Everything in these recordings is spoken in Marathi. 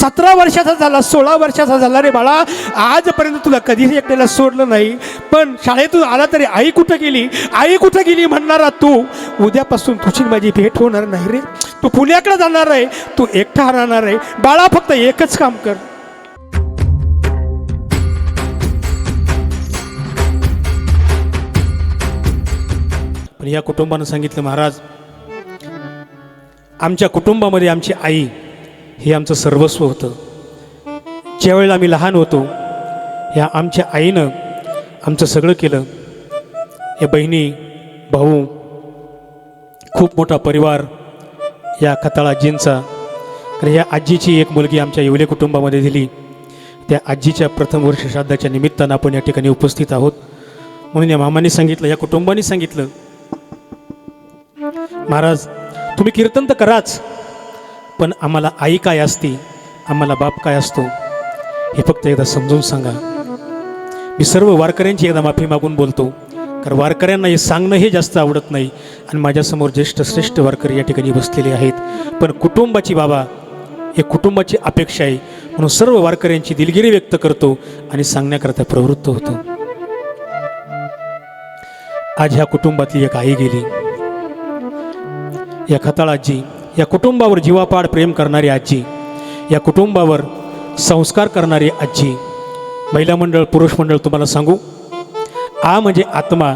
17 वर्षाचा झाला, 16 वर्षाचा झाला रे बाळा, आजपर्यंत तुला कधीही एकट्याला सोडलं नाही. पण शाळेतून आला तरी आई कुठं गेली, आई कुठं गेली म्हणणारा तू, उद्यापासून तुझी माझी भेट होणार नाही रे. तू पुण्याकडे जाणार आहे, तू एकटा राहणार आहे. बाळा फक्त एकच काम कर. पण या कुटुंबानं सांगितलं, महाराज आमच्या कुटुंबामध्ये आमची आई हे आमचं सर्वस्व होतं. ज्यावेळेला आम्ही लहान होतो, ह्या आमच्या आईनं आमचं सगळं केलं. या बहिणी भाऊ, खूप मोठा परिवार या खताळ आजींचा. कारण ह्या आजीची एक मुलगी आमच्या येवले कुटुंबामध्ये दिली. त्या आजीच्या प्रथम वर्ष श्राद्धाच्या निमित्तानं आपण या ठिकाणी उपस्थित आहोत. म्हणून या मामांनी सांगितलं, या कुटुंबाने सांगितलं, महाराज तुम्ही कीर्तन तर कराच, पण आम्हाला आई काय असते, आम्हाला बाप काय असतो हे फक्त एकदा समजून सांगा. मी सर्व वारकऱ्यांची एकदा माफी मागून बोलतो, कारण वारकऱ्यांना हे सांगणं हे जास्त आवडत नाही. आणि माझ्यासमोर ज्येष्ठ श्रेष्ठ वारकरी या ठिकाणी बसलेले आहेत. पण कुटुंबाची बाबा, हे कुटुंबाची अपेक्षा आहे, म्हणून सर्व वारकऱ्यांची दिलगिरी व्यक्त करतो आणि सांगण्याकरता प्रवृत्त होतो. आज ह्या कुटुंबातली एक आई गेली. या खताळ आजी, या कुटुंबावर जीवापाड प्रेम करणारी आजी, या कुटुंबावर संस्कार करणारी आजी. महिला मंडळ, पुरुष मंडळ, तुम्हाला सांगू, आ म्हणजे आत्मा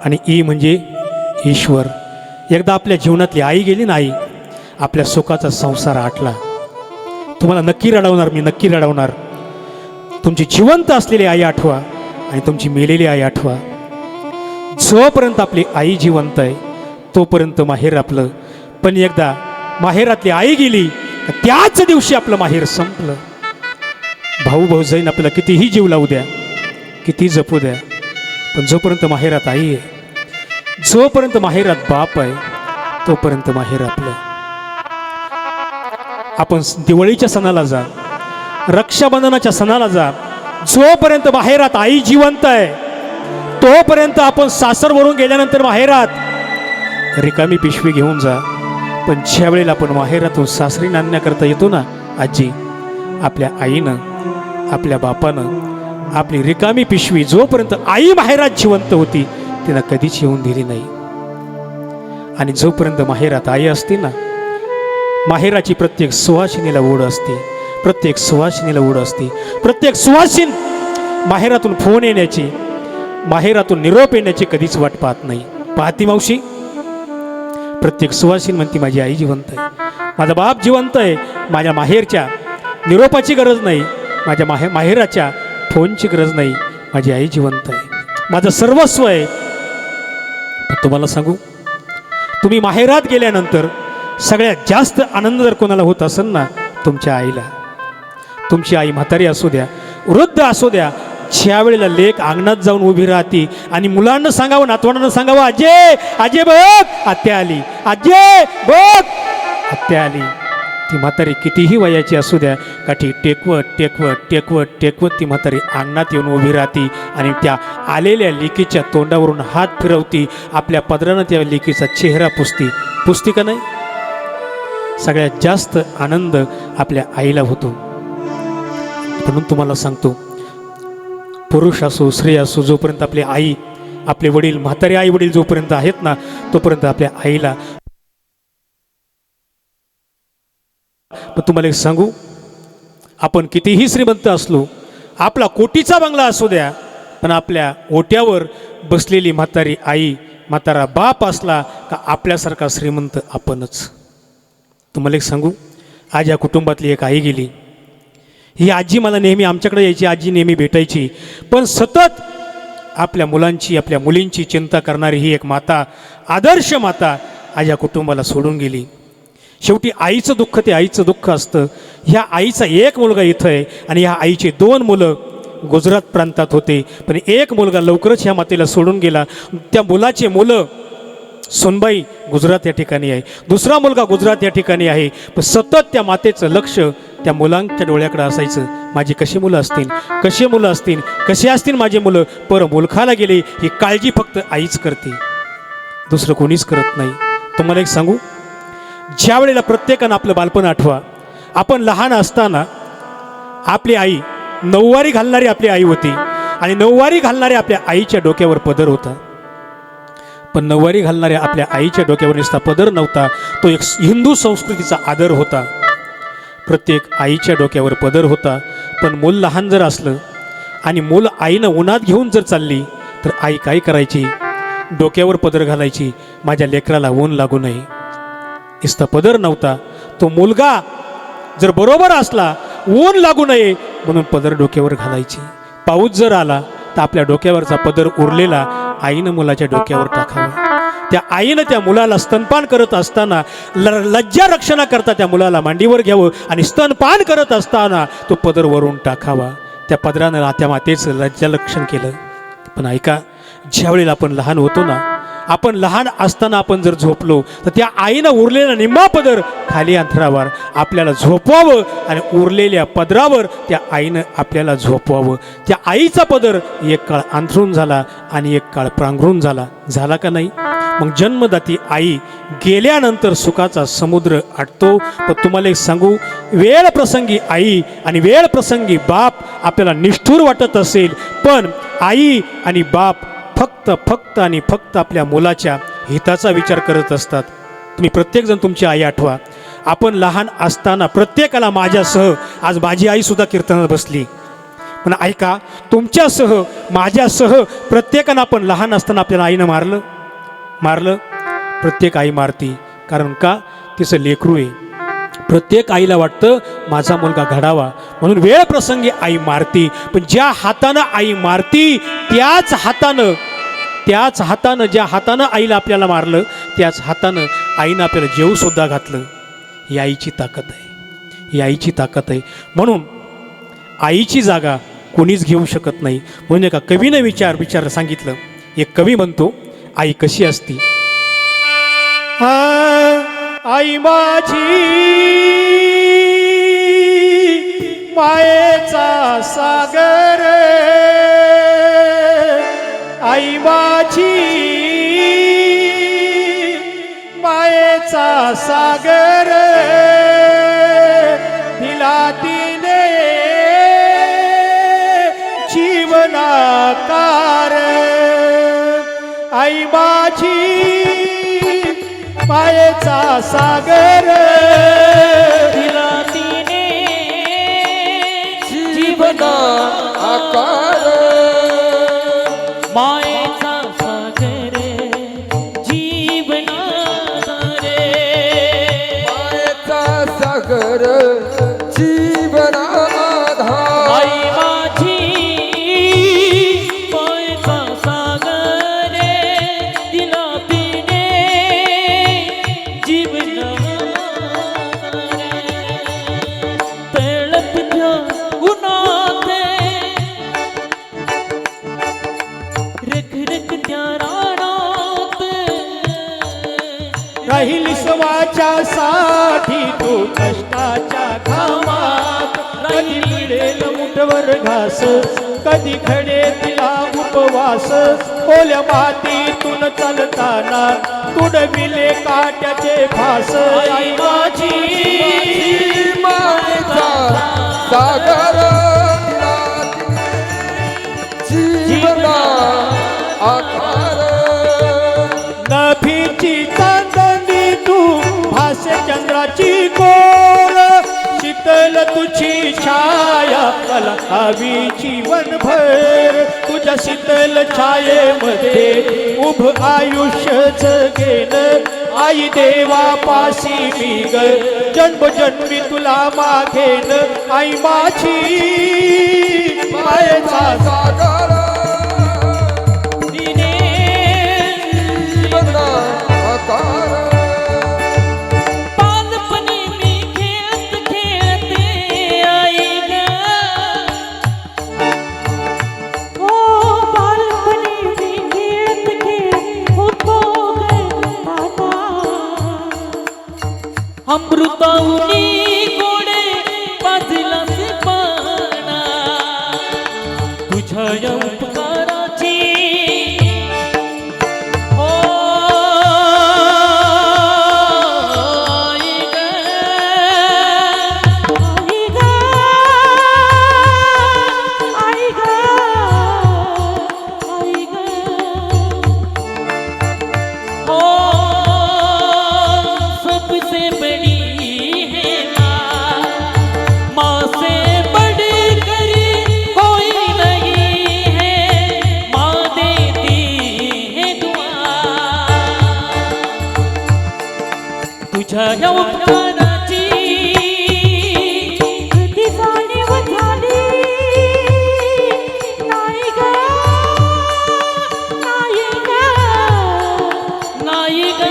आणि ई म्हणजे ईश्वर. एकदा आपल्या जीवनातली आई गेली ना, आई, आपल्या सुखाचा संसार आटला. तुम्हाला नक्की रडवणार, मी नक्की रडवणार. तुमची जिवंत असलेली आई आठवा आणि तुमची मेलेली आई आठवा. जोपर्यंत आपली आई जिवंत आहे तोपर्यंत माहेर आपलं. पण एकदा माहेरातली आई गेली, त्याच दिवशी आपलं माहेर संपलं. भाऊ भाऊजाईन आपल्याला कितीही जीव लावू द्या, किती जपू द्या, पण जोपर्यंत माहेरात आई आहे, जोपर्यंत माहेरात बाप आहे, तोपर्यंत माहेर आपलं. आपण दिवाळीच्या सणाला जा, रक्षाबंधनाच्या सणाला जा, जोपर्यंत माहेरात आई जिवंत आहे तोपर्यंत आपण सासरवरून गेल्यानंतर माहेरात रिकामी पिशवी घेऊन जा. पण ज्या वेळेला आपण माहेरातून सासरी नांदण्याकरता येतो ना आजी, आपल्या आईनं, आपल्या बापानं आपली रिकामी पिशवी जोपर्यंत आई माहेरात जिवंत होती तिनं कधीच येऊन दिली नाही. आणि जोपर्यंत माहेरात आई असते ना, माहेराची प्रत्येक सुवासिनीला ओढ असते, प्रत्येक सुवासिनीला ओढ असते. प्रत्येक सुवासिन माहेरातून फोन येण्याची, माहेरातून निरोप येण्याची कधीच वाट पाहत नाही. पाहती मावशी, प्रत्येक सुवासीन म्हणती माझी आई जिवंत आहे, माझा बाप जिवंत आहे. माझ्या माहेरच्या निरोपाची गरज नाही, माझ्या माहेराच्या फोनची गरज नाही, माझी आई जिवंत आहे, माझं सर्वस्व आहे. तुम्हाला सांगू, तुम्ही माहेरात गेल्यानंतर सगळ्यात जास्त आनंद जर कोणाला होत असेल ना, तुमच्या आईला. तुमची आई म्हातारी असू द्या, वृद्ध असू द्या, ज्या वेळेला लेक अंगणात जाऊन उभी राहते आणि मुलांना सांगावं, नातवंडांना सांगावं, आजे आजे बघ आत्या आली, आजे बघ आत्या आली. ती म्हातारी कितीही वयाची असू द्या, काठी टेकवत टेकवत टेकवत टेकवत ती म्हातारी अंगणात येऊन उभी राहती आणि त्या आलेल्या लेकीच्या तोंडावरून हात फिरवती, आपल्या पदरानं त्या लेकीचा चेहरा पुसती का नाही. सगळ्यात जास्त आनंद आपल्या आईला होतो. म्हणून तुम्हाला सांगतो, पुरुष असो स्त्री असो, जोपर्यंत आपली आई, आपले वडील, म्हातारे आई वडील जोपर्यंत आहेत ना, तोपर्यंत आपल्या आईला. पण तुम्हाला एक सांगू, आपण कितीही श्रीमंत असलो, आपला कोटीचा बंगला असू द्या, पण आपल्या ओट्यावर बसलेली म्हातारी आई, म्हातारा बाप असला का आपल्यासारखा श्रीमंत आपणच. तुम्हाला एक सांगू, आज या कुटुंबातली एक आई गेली. ही आजी मला नेहमी आमच्याकडे यायची, आजी नेहमी भेटायची, पण सतत आपल्या मुलांची, आपल्या मुलींची चिंता करणारी ही एक माता, आदर्श माता आज या कुटुंबाला सोडून गेली. शेवटी आईचं दुःख ते आईचं दुःख असतं. ह्या आईचा एक मुलगा इथं आहे आणि ह्या आईचे 2 मुलं गुजरात प्रांतात होते, पण एक मुलगा लवकरच ह्या मातेला सोडून गेला. त्या मुलाचे मुलं, सोनबाई गुजरात या ठिकाणी आहे, दुसरा मुलगा गुजरात या ठिकाणी आहे, पण सतत त्या मातेचं लक्ष त्या मुलांच्या डोळ्याकडे असायचं. माझी कशी मुलं असतील, कशी मुलं असतील, कसे असतील माझे मुलं. पर मुलखाला गेले ही काळजी फक्त आईच करते, दुसरं कोणीच करत नाही. तुम्हाला एक सांगू, ज्या वेळेला प्रत्येकानं आपलं बालपण आठवा, आपण लहान असताना आपली आई नऊवारी घालणारी आपली आई होती आणि नऊवारी घालणाऱ्या आपल्या आईच्या डोक्यावर पदर होता. पण नऊवारी घालणाऱ्या आपल्या आईच्या डोक्यावर नुसता पदर नव्हता, तो एक हिंदू संस्कृतीचा आदर होता. प्रत्येक आईच्या डोक्यावर पदर होता. पण मूल लहान जर असलं आणि मूल आईनं उन्हात घेऊन जर चालली तर आई काय करायची? डोक्यावर पदर घालायची, माझ्या लेकराला ऊन लागू नये. नुसता पदर नव्हता, तो मुलगा जर बरोबर असला ऊन लागू नये म्हणून पदर डोक्यावर घालायची. पाऊस जर आला तर आपल्या डोक्यावरचा पदर उरलेला आईनं मुलाच्या डोक्यावर टाकावा. त्या आईनं त्या मुलाला स्तनपान करत असताना लज्जा रक्षणा करता त्या मुलाला मांडीवर घ्यावं आणि स्तनपान करत असताना तो पदर वरून टाकावा. त्या पदरानं त्या मातेचं लज्जा रक्षण केलं. पण ऐका, ज्यावेळेला आपण लहान होतो ना, आपण लहान असताना आपण जर झोपलो तर त्या आईनं उरलेला निम्मा पदर खाली अंथरावर आपल्याला झोपवावं आणि उरलेल्या पदरावर त्या आईनं आपल्याला झोपवावं. त्या आईचा पदर एक काळ अंथरून झाला आणि एक काळ पांघरून झाला का नाही? मग जन्मदाती आई गेल्यानंतर सुखाचा समुद्र आटतो. पण तुम्हाला एक सांगू, वेळ प्रसंगी आई आणि वेळ प्रसंगी बाप आपल्याला निष्ठुर वाटत असेल, पण आई आणि बाप फक्त आणि फक्त आपल्या मुलाच्या हिताचा विचार करत असतात. तुम्ही प्रत्येकजण तुमची आई आठवा. आपण लहान असताना प्रत्येकाला माझ्यासह, आज माझी आई सुद्धा कीर्तनात बसली, पण ऐका, तुमच्यासह माझ्यासह प्रत्येकानं आपण लहान असताना आपल्याला आईनं मारलं. प्रत्येक आई मारती, कारण का? तिचं लेकरू आहे. प्रत्येक आईला वाटतं माझा मुलगा घडावा, म्हणून वेळ प्रसंगी आई मारती. पण ज्या हातानं आई मारती त्याच हातानं ज्या हातानं आईला आपल्याला मारलं त्याच हातानं आईनं आपल्याला जेवू सुद्धा घातलं. ही आईची ताकद आहे. म्हणून आईची जागा कोणीच घेऊ शकत नाही. म्हणून एका कवीनं विचार सांगितलं. एक कवी म्हणतो, आई कशी असती? आई माझी मायेचा सागर, आई माझी मायेचा सागर, दिला तिने जीवनाकार. आई माझी मायेचा सागर, दिला तिने जीवना आकार. मायेचा सागर जीवना रे, मायेचा सागर जीवना आई माझी मायेचा सागर, दिला तिने जीवना तळपत्या उन्हात रखरखत्या रानात, राहिली स्वाच्यासाठी तू कष्टाच्या घामात. कधी मिळेल मुठवर घास, कधी घडे तिला उपवास. ओल्या मातीतून चालताना तुडविले काट्याचे फास. आई माझी मायेचा सागर, जीवना आकार. नभीची चांदणी तू भासे चंद्राची कोर. शीतल तुझी छाया मला हवी जीवनभर. तुझ्या शीतल छायेमध्ये उभ आयुष्य जगेन. आई देवापाशी मी ग जन्मजन्मी तुला मागेन. आई माझी मायेचा सागर तिने जीवना आकार. बालपणी मी खेळते आई ग, हो बालपणी मी खेळत होतो ग बाबा. अमृताऊनी गोडे बाजलाच पाना, तुझ्या माँ से बढ़कर कोई नहीं है, माँ देती है दुआ। तुझ्या या उपकाराची कधी जाणीव झाली नाही ग, नाही ग, नाही ग,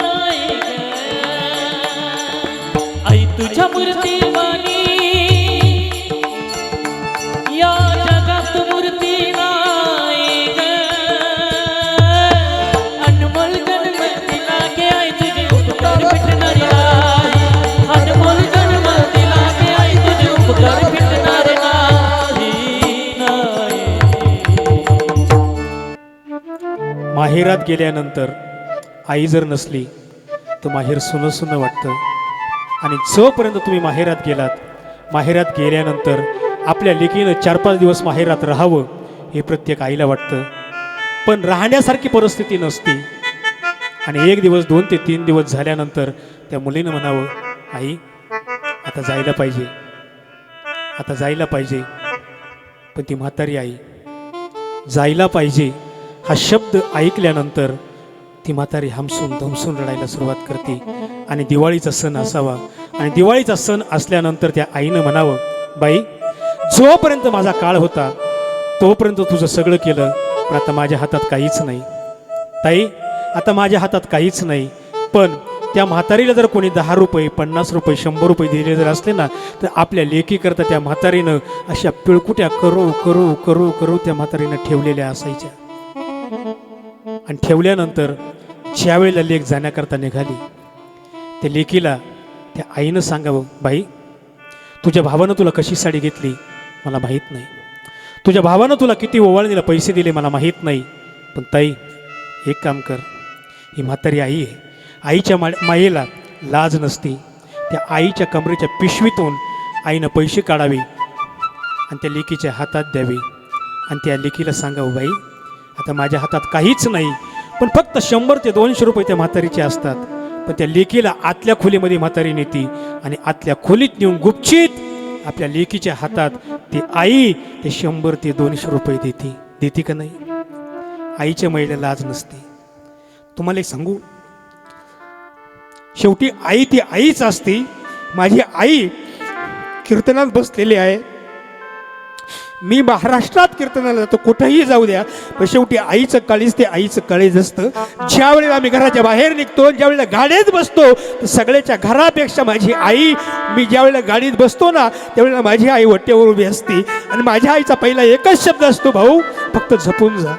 नाही ग. आई तुझ्या मूर्तीवाणी या जगात मूर्ती नाही ग. अनमोल जन्म दिला के आई तुझे उपकार भेटणारे नाही. अनमोल जन्म दिला के आई तुझे उपकार भेटणारे नाही, नाही. माहेरात गेल्यानंतर आई जर नसली तर माहेर सुनं सुनं वाटतं. आणि जोपर्यंत तुम्ही माहेरात गेलात, माहेरात गेल्यानंतर आपल्या लेकीनं 4-5 दिवस माहेरात राहावं हे प्रत्येक आईला वाटतं. पण राहण्यासारखी परिस्थिती नसते. आणि 1 दिवस 2 ते 3 दिवस झाल्यानंतर त्या मुलीनं म्हणावं, आई आता जायला पाहिजे, आता जायला पाहिजे. पण ती म्हातारी आई जायला पाहिजे हा शब्द ऐकल्यानंतर ती म्हातारी हमसून धमसून रडायला सुरुवात करते. आणि दिवाळीचा सण असावा, आणि दिवाळीचा सण असल्यानंतर त्या आईनं म्हणावं, बाई जोपर्यंत माझा काळ होता तोपर्यंत तुझं सगळं केलं, पण आता माझ्या हातात काहीच नाही. ताई आता माझ्या हातात काहीच नाही. पण त्या म्हातारीला जर कोणी 10 रुपये 50 रुपये 100 रुपये दिले जर असले ना, तर आपल्या लेकीकरता त्या म्हातारीनं अशा पिळकुट्या करू करू करू करू त्या म्हातारीनं ठेवलेल्या असायच्या. आणि ठेवल्यानंतर ज्या वेळेला लेक जाण्याकरता निघाली, त्या लेकीला त्या आईनं सांगावं, बाई तुझ्या भावानं तुला कशी साडी घेतली मला माहीत नाही, तुझ्या भावानं तुला किती ओवाळणीला पैसे दिले मला माहीत नाही, पण ताई एक काम कर, ही म्हातारी आई आहे, आईच्या मायेला लाज नसती. त्या आईच्या कमरेच्या पिशवीतून आईनं पैसे काढावे आणि त्या लेकीच्या हातात द्यावे. आणि त्या लेकीला सांगावं, बाई आता माझ्या हातात काहीच नाही, पण फक्त 100 ते 200 रुपये त्या म्हातारीचे असतात. पण त्या लेकीला आतल्या खोलीमध्ये म्हातारी नेती आणि आतल्या खोलीत नेऊन गुपचित आपल्या लेकीच्या हातात ती आई ते 100 ते 200 रुपये देते का नाही? आईच्या महिला लाज नसते. तुम्हाला एक सांगू, शेवटी आई ती आईच असते. माझी आई कीर्तनात बसलेली आहे. मी महाराष्ट्रात कीर्तनाला जातो, कुठेही जाऊ द्या, पण शेवटी आईचं काळीज ते आईचं काळीज असतं. ज्या वेळेला आम्ही घराच्या बाहेर निघतो, ज्या वेळेला गाडीत बसतो, तर सगळ्याच्या घरापेक्षा माझी आई, मी ज्या वेळेला गाडीत बसतो ना त्यावेळेला माझी आई वट्यावर उभी असते. आणि माझ्या आईचा पहिला एकच शब्द असतो, भाऊ फक्त झोपून जा,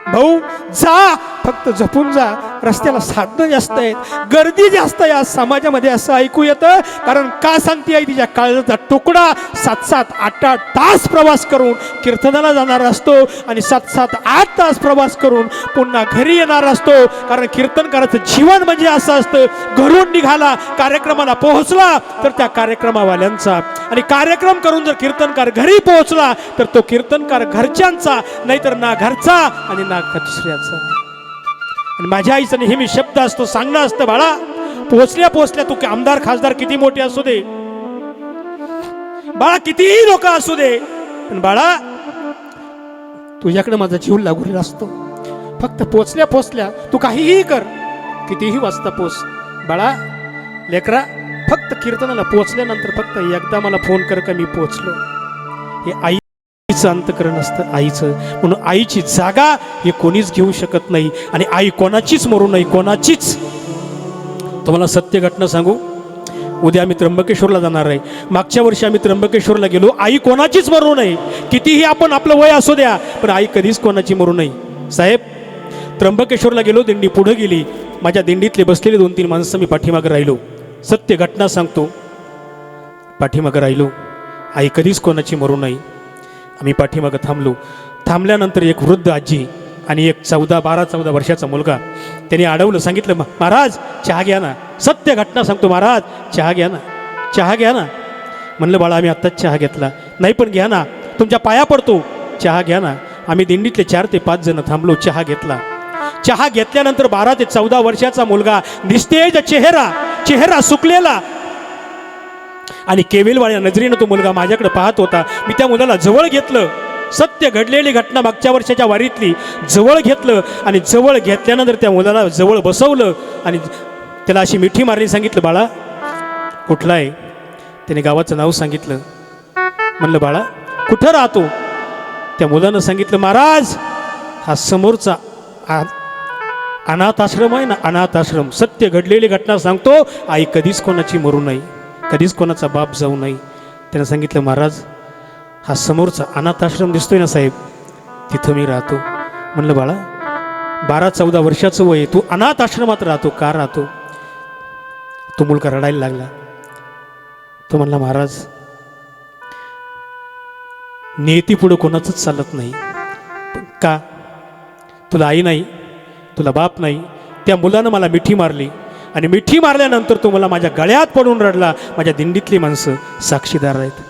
भाऊ जा, फक्त झोपून जा. रस्त्याला साधनं जास्त आहेत, गर्दी जास्त आहे आज समाजामध्ये असं ऐकू येतं. कारण का सांगते आई, तिच्या काळजाचा तुकडा 7-7, 8-8 तास प्रवास करून कीर्तनाला जाणार असतो आणि 7-7, 8 तास प्रवास करून पुन्हा घरी येणार असतो. कारण कीर्तनकाराचं जीवन म्हणजे असं असतं, घरून निघाला, कार्यक्रमाला पोहोचला तर त्या कार्यक्रमावाल्यांचा, आणि कार्यक्रम करून जर कीर्तनकार घरी पोहोचला तर तो कीर्तनकार घरच्यांचा, नाहीतर ना घरचा आणि ना दुसऱ्याचा. आणि माझ्या आईचा नेहमी शब्द असतो, सांगणं असतं, बाळा पोहोचल्या पोहोचल्या तू आमदार खासदार किती मोठे असू दे, बाळा कितीही लोक असू दे, पण बाळा तुझ्याकडे माझा जीव लागलेला असतो. फक्त पोहोचल्या पोहोचल्या तू काहीही कर, कितीही वाजता पोच, बाळा लेकरा फक्त कीर्तनाला पोहोचल्यानंतर फक्त एकदा मला फोन कर का मी पोहोचलो. हे आईचं अंतकरण असतं, आईचं. म्हणून आईची जागा हे कोणीच घेऊ शकत नाही. आणि आई कोणाचीच मरू नाही, कोणाचीच. तुम्हाला सत्य घटना सांगू, उद्या आम्ही त्र्यंबकेश्वरला जाणार आहे. मागच्या वर्षी आम्ही त्र्यंबकेश्वरला गेलो. आई कोणाचीच मरू नये, कितीही आपण आपलं वय असू द्या, पण आई कधीच कोणाची मरू नये. साहेब त्र्यंबकेश्वरला गेलो, दिंडी पुढे गेली, माझ्या दिंडीतले बसलेले 2-3 माणसं मी पाठीमागं राहिलो. सत्य घटना सांगतो, पाठीमागं राहिलो. आई कधीच कोणाची मरू नये. आम्ही पाठीमागं थांबलो. थांबल्यानंतर एक वृद्ध आजी आणि एक 12-14 वर्षाचा मुलगा, त्यांनी अडवलं, सांगितलं, महाराज चहा घ्या ना. सत्य घटना सांगतो, महाराज चहा घ्या ना, चहा घ्या ना. म्हणलं, बाळा आम्ही आत्ताच चहा घेतला. नाही पण घ्या ना, तुमच्या पाया पडतो, चहा घ्या ना. आम्ही दिंडीतले 4 ते 5 जण थांबलो, चहा घेतला. चहा घेतल्यानंतर 12 ते 14 वर्षाचा मुलगा, निस्तेज चेहरा सुकलेला, आणि केविलवाळ्या नजरेनं तो मुलगा माझ्याकडे पाहत होता. मी त्या मुलाला जवळ घेतलं, सत्य घडलेली घटना मागच्या वर्षाच्या वारीतली जवळ घेतलं आणि जवळ घेतल्यानंतर त्या मुलाला जवळ बसवलं आणि त्याला अशी मिठी मारली. सांगितलं, बाळा कुठला आहे? त्याने गावाचं नाव सांगितलं. म्हणलं, बाळा कुठं राहतो? त्या मुलानं सांगितलं, महाराज हा समोरचा अनाथ आश्रम आहे ना, अनाथ आश्रम. सत्य घडलेली घटना सांगतो, आई कधीच कोणाची मरू नाही, कधीच कोणाचा बाप जाऊ नाही. त्यानं सांगितलं, महाराज हा समोरचा अनाथ आश्रम दिसतोय ना साहेब, तिथं मी राहतो. म्हणलं, बाळा 12-14 वर्षाचं वय, तू अनाथ आश्रमात राहतो, का राहतो? तो मुलगा रडायला लागला. तो म्हणला, महाराज नियती पुढं कोणाचंच चालत नाही. का? तुला आई नाही, तुला बाप नाही. त्या मुलानं मला मिठी मारली आणि मिठी मारल्यानंतर तो मला माझ्या गळ्यात पडून रडला. माझ्या दिंडीतली माणसं साक्षीदार आहेत.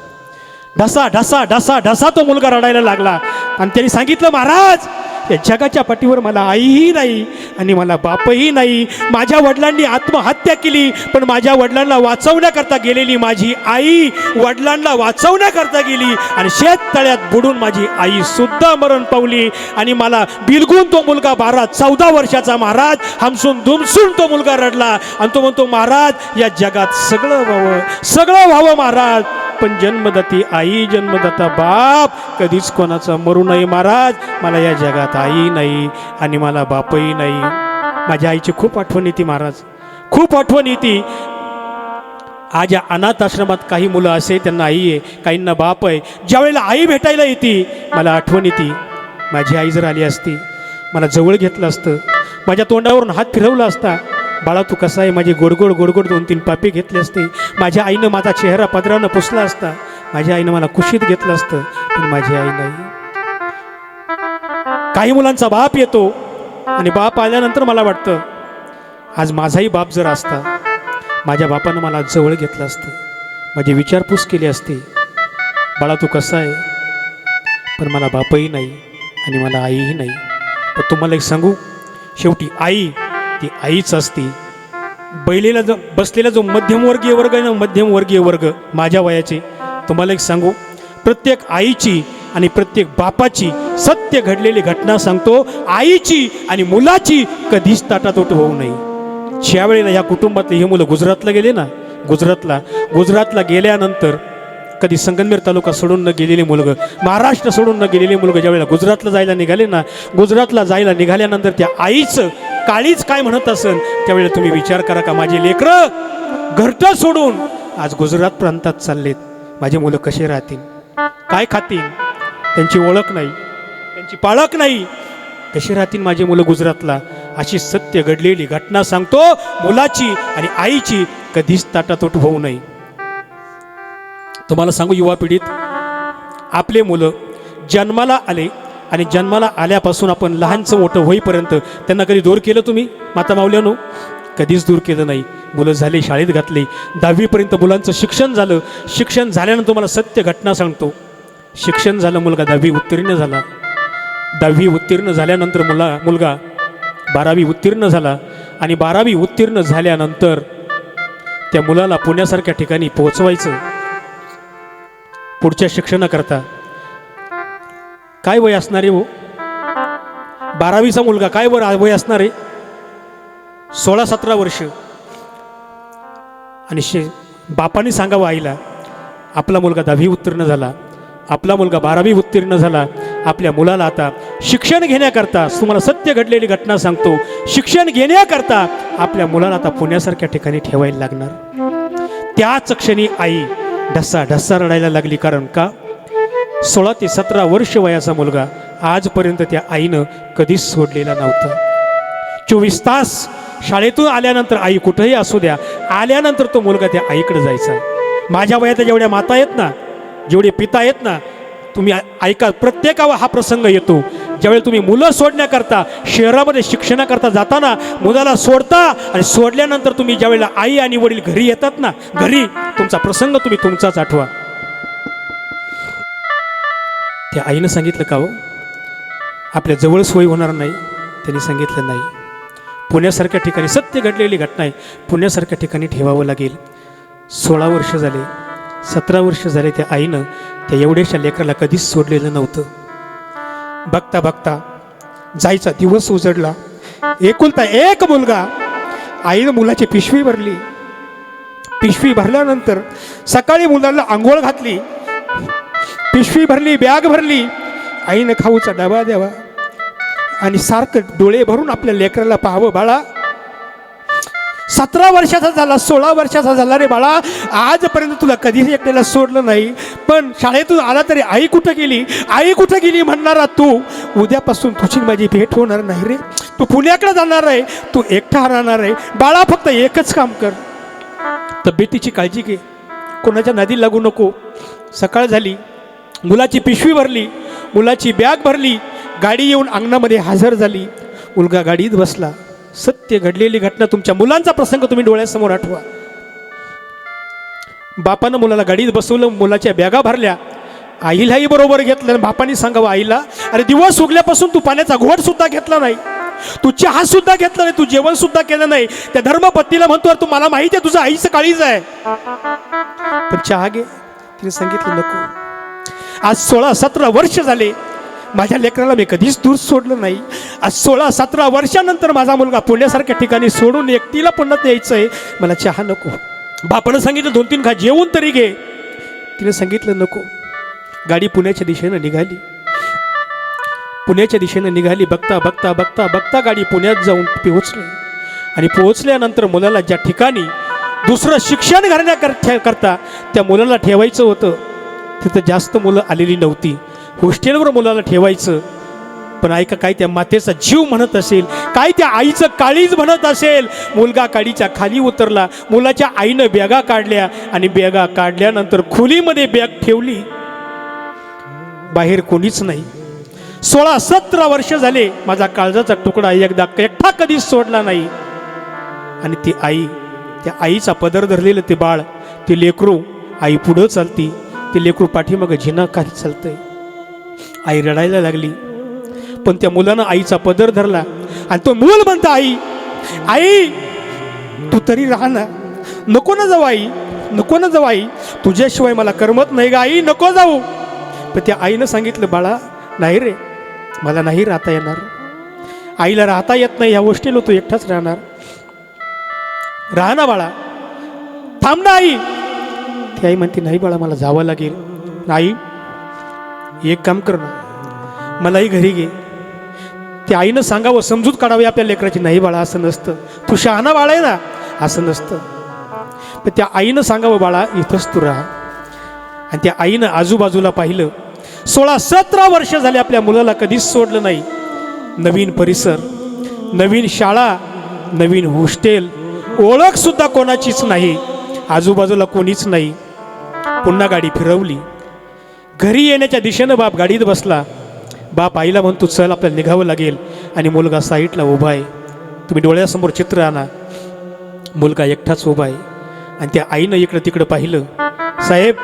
ढसा ढसा ढसा ढसा तो मुलगा रडायला लागला आणि त्यांनी सांगितलं, महाराज या जगाच्या पाठीवर मला आईही नाही आणि मला बापही नाही. माझ्या वडिलांनी आत्महत्या केली, पण माझ्या वडिलांना वाचवण्याकरता गेलेली माझी आई वडिलांना वाचवण्याकरता गेली आणि शेततळ्यात बुडून माझी आई सुद्धा मरण पावली. आणि मला बिलगून तो मुलगा 12-14 वर्षाचा महाराज हमसून दुमसून तो मुलगा रडला आणि तो म्हणतो, महाराज या जगात सगळं व्हावं महाराज, पण जन्मदाती आई जन्मदाता बाप कधीच कोणाचा मरू नये महाराज. मला या जगात आई नाही आणि मला बापही नाही. माझ्या आईची खूप आठवण येते महाराज, खूप आठवण येते. आज या अनाथ आश्रमात काही मुलं असे त्यांना आई आहे, काहींना बाप आहे. ज्या वेळेला आई भेटायला येते मला आठवण येते, माझी आई जर आली असती मला जवळ घेतलं असतं, माझ्या तोंडावरून हात फिरवला असता, बाळा तू कसा आहे, माझी गोडगोड गोडगोड 2-3 पापे घेतले असते. माझ्या आईनं माझा चेहरा पदरानं पुसला असता, माझ्या आईनं मला कुशीत घेतलं असतं, पण माझी आई नाही. काही मुलांचा बाप येतो आणि बाप आल्यानंतर मला वाटतं आज माझाही बाप जर असता, माझ्या बापानं मला जवळ घेतलं असतं, माझी विचारपूस केली असती, बाळा तू कसा आहे, पण मला बापही नाही आणि मला आईही नाही. पण तुम्हाला एक सांगू, शेवटी आई ती आईच असते. बैलेला जो बसलेला जो मध्यमवर्गीय वर्ग आहे ना, मध्यमवर्गीय वर्ग माझ्या वयाचे, तुम्हाला एक सांगू, प्रत्येक आईची आणि प्रत्येक बापाची सत्य घडलेली घटना सांगतो, आईची आणि मुलाची कधीच ताटातोट होऊ नये. ज्या वेळेला ह्या कुटुंबातले हे मुलं गुजरातला गेले ना, गुजरातला गेल्यानंतर कधी संगमनेर तालुका सोडून न गेलेले मुलगं, महाराष्ट्र सोडून न गेलेले मुलगं ज्या वेळेला गुजरातला जायला निघाले ना, गुजरातला जायला निघाल्यानंतर त्या आईचं काळीच काय म्हणत असेल, त्यावेळेला तुम्ही विचार करा का माझे लेकरं घरटं सोडून आज गुजरात प्रांतात चाललेत, माझे मुलं कसे राहतील, काय खातील, त्यांची ओळख नाही, त्यांची पाळख नाही, कसे राहतील माझे मुलं गुजरातला. अशी सत्य घडलेली घटना सांगतो, मुलाची आणि आईची कधीच ताटातोट होऊ नये. तुम्हाला सांगू, युवा पिढीत आपले मुलं जन्माला आले आणि जन्माला आल्यापासून आपण लहानचं मोठं होईपर्यंत त्यांना कधी दूर केलं तुम्ही माता माऊल्यानो? कधीच दूर केलं नाही. मुलं झाले, शाळेत घातले, 10वीपर्यंत मुलांचं शिक्षण झालं. शिक्षण झाल्यानंतर तुम्हाला सत्य घटना सांगतो, शिक्षण झालं, मुलगा 10वी उत्तीर्ण झाला. 10वी उत्तीर्ण झाल्यानंतर मुलगा 12वी उत्तीर्ण झाला आणि 12वी उत्तीर्ण झाल्यानंतर त्या मुलाला पुण्यासारख्या ठिकाणी पोहोचवायचं पुढच्या शिक्षणाकरता. काय वय असणार आहे हो? 12वीचा मुलगा काय वय असणार आहे? 16-17 वर्ष. आणि बापाने सांगावं आईला, आपला मुलगा 10वी उत्तीर्ण झाला, आपला मुलगा 12वी उत्तीर्ण झाला, आपल्या मुलाला आता शिक्षण घेण्याकरता, तुम्हाला सत्य घडलेली घटना सांगतो, शिक्षण घेण्याकरता आपल्या मुलाला आता पुण्यासारख्या ठिकाणी ठेवायला लागणार. त्याच क्षणी आई ढसा ढसा रडायला लागली. कारण का? 16 ते 17 वर्ष वयाचा मुलगा आजपर्यंत त्या आईनं कधीच सोडलेला नव्हता. 24 तास शाळेतून आल्यानंतर, आई कुठंही असू द्या, आल्यानंतर तो मुलगा त्या आईकडे जायचा. माझ्या वयात जेवढ्या माता आहेत ना, जेवढे पिता आहेत ना, तुम्ही ऐका, प्रत्येकावर हा प्रसंग येतो. ज्यावेळी तुम्ही मुलं सोडण्याकरता शहरामध्ये शिक्षणाकरता जाताना मुलाला सोडता आणि सोडल्यानंतर तुम्ही ज्यावेळेला आई आणि वडील घरी येतात ना, घरी तुमचा प्रसंग तुम्ही तुमचाच आठवा. त्या आईनं सांगितलं, का हो आपल्या जवळ सोय होणार नाही? त्यांनी सांगितलं, नाही, पुण्यासारख्या ठिकाणी, सत्य घडलेली घटना आहे, पुण्यासारख्या ठिकाणी ठेवावं लागेल. 16 वर्ष झाले, 17 वर्ष झाले त्या आईनं त्या एवढ्याशा लेकराला कधीच सोडलेलं नव्हतं. बघता बघता जायचा दिवस उजडला. एकुलता एक मुलगा. आईनं मुलाची पिशवी भरली. पिशवी भरल्यानंतर सकाळी मुलाला आंघोळ घातली. पिशवी भरली, बॅग भरली. आईनं खाऊचा डबा द्यावा आणि सारखं डोळे भरून आपल्या लेकराला पाहावं. बाळा 17 वर्षाचा झाला, 16 वर्षाचा झाला रे बाळा, आजपर्यंत तुला कधीही एकट्याला सोडलं नाही. पण शाळेतून आला तरी आई कुठं गेली, आई कुठं गेली म्हणणारा तू, उद्यापासून तुझी माझी भेट होणार नाही रे. तू पुण्याकडे जाणार आहे, तू एकटा राहणार आहे. बाळा फक्त एकच काम कर, तब्येतीची काळजी घे, कोणाच्या नादी लागू नको. सकाळ झाली, मुलाची पिशवी भरली, मुलाची बॅग भरली. गाडी येऊन अंगणामध्ये हजर झाली. मुलगा गाडीत बसला. सत्य घडलेली घटना, तुमच्या मुलांचा प्रसंग तुम्ही डोळ्यासमोर आठवा. बापानं मुलाला गाडीत बसवलं, मुलाच्या बॅगा भरल्या, आईलाही बरोबर घेतलं. बापाने सांगावं आईला, अरे दिवस उगल्यापासून तू पाण्याचा घोट सुद्धा घेतला नाही, तू चहा सुद्धा घेतला नाही, तू जेवण सुद्धा केलं नाही. त्या धर्मपत्नीला म्हणतो, अरे तू मला माहिती आहे तुझं आईचं काळीज आहे, पण चहा घे. तिने सांगितलं नको. आज 16-17 वर्ष झाले, माझ्या लेकराला मी कधीच दूर सोडलं नाही. आज 16-17 वर्षानंतर माझा मुलगा पुण्यासारख्या ठिकाणी सोडून एकटीला पुण्यात यायचं आहे, मला चहा नको. बापानं सांगितलं 2-3 खा जेवून तरी घे. तिने सांगितलं नको. गाडी पुण्याच्या दिशेनं निघाली. पुण्याच्या दिशेनं निघाली. बघता बघता बघता बघता गाडी पुण्यात जाऊन पोहोचली. आणि पोहोचल्यानंतर मुलाला ज्या ठिकाणी दुसरं शिक्षण करण्याकरता त्या मुलाला ठेवायचं होतं, तिथं जास्त मुलं आलेली नव्हती. हॉस्टेलवर मुलाला ठेवायचं. पण ऐका, काय त्या मातेचा जीव म्हणत असेल, काय त्या आईचं काळीज म्हणत असेल. मुलगा गाडीच्या खाली उतरला. मुलाच्या आईनं बॅगा काढल्या आणि बॅगा काढल्यानंतर खोलीमध्ये बॅग ठेवली. बाहेर कोणीच नाही. 16-17 वर्ष झाले, माझा काळजाचा तुकडा एकटा कधीच सोडला नाही. आणि ती आई, त्या आईचा पदर धरलेलं ते बाळ, ते लेकरू, आई पुढं चालती, ते लेकरू पाठीमागं झिनाकारी चालतंय. आई रडायला लागली. पण त्या मुलानं आईचा पदर धरला आणि तो मूल म्हणता, आई आई तू तरी राहा ना, नको ना जाऊ आई, नको ना जाऊ आई, तुझ्याशिवाय मला करमत नाही गा आई, नको जाऊ. पण त्या आईनं सांगितलं, बाळा नाही रे, मला नाही राहता येणार. आईला राहता येत नाही, ह्या गोष्टीला तू एकटाच राहणार. राहा ना बाळा, थांब ना आई. ती आई म्हणते, नाही बाळा मला जावं लागेल. आई एक काम कर ना, मलाही घरी घे. त्या आईनं सांगावं, समजूत काढावी आपल्या लेकराची, नाही बाळा असं नसतं, तू शहाणा बाळा आहे ना, असं नसतं. पण त्या आईनं सांगावं, बाळा इथंच तू राहा. आणि त्या आईनं आजूबाजूला पाहिलं. 16-17 वर्ष झाले आपल्या मुलाला कधीच सोडलं नाही. नवीन परिसर, नवीन शाळा, नवीन हॉस्टेल, ओळख सुद्धा कोणाचीच नाही, आजूबाजूला कोणीच नाही. पुन्हा गाडी फिरवली. घरी येण्याच्या दिशेनं बाप गाडीत बसला. बाप आईला म्हणतो, चल आपल्याला निघावं लागेल. आणि मुलगा साईडला उभा आहे. तुम्ही डोळ्यासमोर चित्र आणा. मुलगा एकटाच उभा आहे. आणि त्या आईनं इकडं तिकडं पाहिलं. साहेब,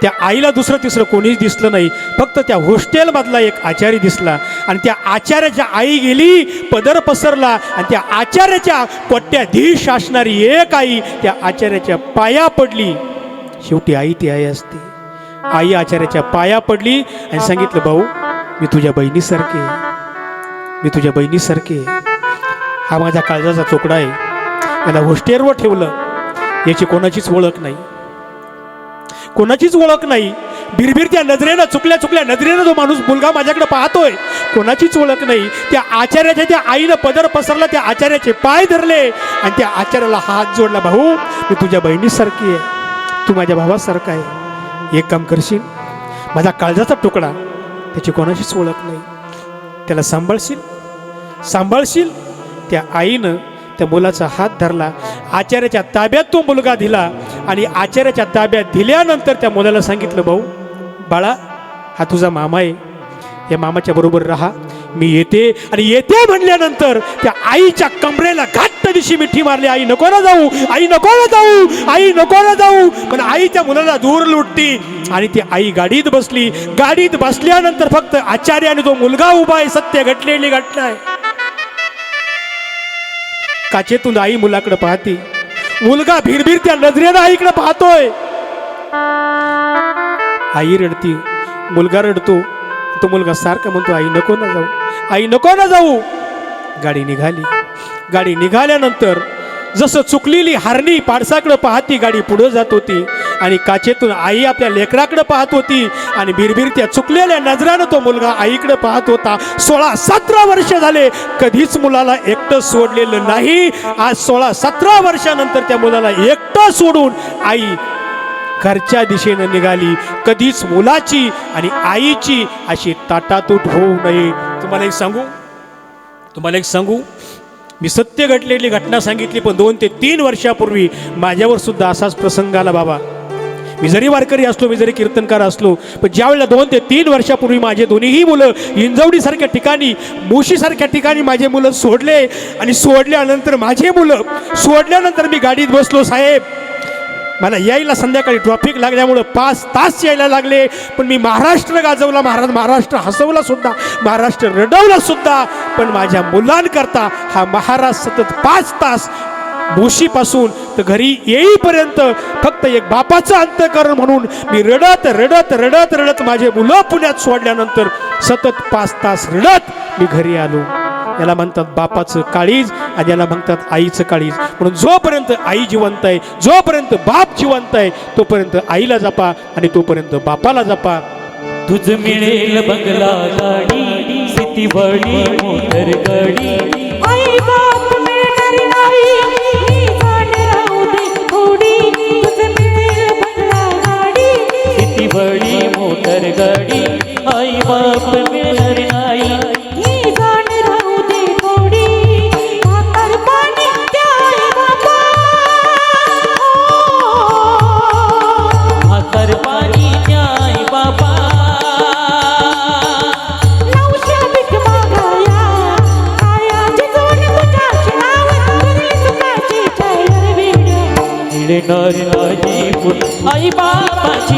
त्या आईला दुसरं तिसरं कोणीच दिसलं नाही, फक्त त्या हॉस्टेलमधला एक आचारी दिसला. आणि त्या आचार्याच्या आई गेली, पदर पसरला. आणि त्या आचार्याच्या कोट्याधीश असणारी एक आई त्या आचार्याच्या पाया पडली. शेवटी आई ती आई असते. आई आचार्याच्या पाया पडली आणि सांगितलं, भाऊ मी तुझ्या बहिणीसारखे, मी तुझ्या बहिणीसारखे. हा माझा काळजाचा तुकडा आहे. याला हॉस्टेलवर ठेवलं, याची कोणाचीच ओळख नाही, कोणाचीच ओळख नाही. बिरबिरत्या नजरेनं, चुकल्या नजरेनं जो माणूस मुलगा माझ्याकडे पाहतोय, कोणाचीच ओळख नाही. त्या आचार्याच्या त्या आईनं पदर पसरला, त्या आचार्याचे पाय धरले आणि त्या आचार्याला हात जोडला. भाऊ मी तुझ्या बहिणीसारखी आहे, तू माझ्या भावासारखा आहे. एक काम करशील, माझा काळजाचा तुकडा, त्याची कोणाचीच ओळख नाही, त्याला सांभाळशील. त्या आईनं त्या मुलाचा हात धरला. आचार्याच्या ताब्यात तो मुलगा दिला. आणि आचार्याच्या ताब्यात दिल्यानंतर त्या मुलाला सांगितलं, भाऊ बाळा हा तुझा मामा आहे, या मामाच्या बरोबर राहा, मी येते. आणि येते म्हणल्यानंतर त्या आईच्या कमरेला घट्ट दिशी मिठी मारली. आई नको ना जाऊ, आई नको ना जाऊ, आई नको ना जाऊ. पण आई त्या मुलाला दूर लुटती. आणि ती आई गाडीत बसली. गाडीत बसल्यानंतर फक्त आचार्य आणि तो मुलगा उभा आहे. सत्य घडलेली घटना आहे. काचेतून आई मुलाकडे पाहते. मुलगा भिरभिर त्या नजरेनं आईकडे पाहतोय. आई रडती, मुलगा रडतो. तो मुलगा सारखा म्हणतो, आई नको ना जाऊ, आई नको ना जाऊ. गाडी निघाली. गाडी निघाल्यानंतर जसं चुकलेली हरणी पाडसाकडे पाहती, गाडी पुढे जात होती आणि काचेतून आई आपल्या लेकराकडे पाहत होती आणि बिरबिरत्या चुकलेल्या नजरानं तो मुलगा आईकडे पाहत होता. 16-17 वर्ष झाले कधीच मुलाला एकटं सोडलेलं नाही. आज 16-17 वर्षानंतर त्या मुलाला एकटं सोडून आई घरच्या दिशेनं निघाली. कधीच मुलाची आणि आईची अशी ताटातूट होऊ नये. तुम्हाला एक सांगू, मी सत्य घडलेली घटना सांगितली, पण 2 ते 3 वर्षापूर्वी माझ्यावर सुद्धा असाच प्रसंग आला बाबा. मी जरी वारकरी असलो, मी जरी कीर्तनकार असलो, पण ज्यावेळेला 2 ते 3 वर्षापूर्वी माझे दोन्हीही मुलं हिंजवडीसारख्या ठिकाणी, मुशीसारख्या ठिकाणी माझे मुलं सोडले आणि सोडल्यानंतर मी गाडीत बसलो. साहेब, मला यायला संध्याकाळी ट्रॉफिक लागल्यामुळं 5 तास यायला लागले, पण मी महाराष्ट्र गाजवला, महाराष्ट्र हसवला सुद्धा, महाराष्ट्र रडवला सुद्धा, पण माझ्या मुलांकरता हा महाराष्ट्र सतत 5 तास भोशीपासून तर घरी येईपर्यंत फक्त एक बापाचं अंतःकरण म्हणून मी रडत माझे मुलं पुण्यात सोडल्यानंतर सतत 5 तास रडत मी घरी आलो. याला म्हणतात बापाचं काळीज आणि याला म्हणतात आईचं काळीज. म्हणून जोपर्यंत आई जिवंत आहे, जोपर्यंत बाप जिवंत आहे, तोपर्यंत आईला जपा आणि तोपर्यंत बापाला जपा. तुझ मिळेल बंगला गाडी, सिटी बडी मोटर गाडी, आई बाप मिळणार नाही, ही जाण राहू दे थोडी. तुझं मिळेल बंगला गाडी, सिटी बडी मोटर गाडी, आई बाप मिळणार नाही. ही जाण राहू दे थोडी. भाकर पाणी द्याय बाबा, भाकर पाणी द्याय बाबा, नवशा भीक मागाया, आया जिजवून तुझ्याची नाव, करली चुकाची टायर वेड्या. मिळणार नाही पुन्हा आई बापाची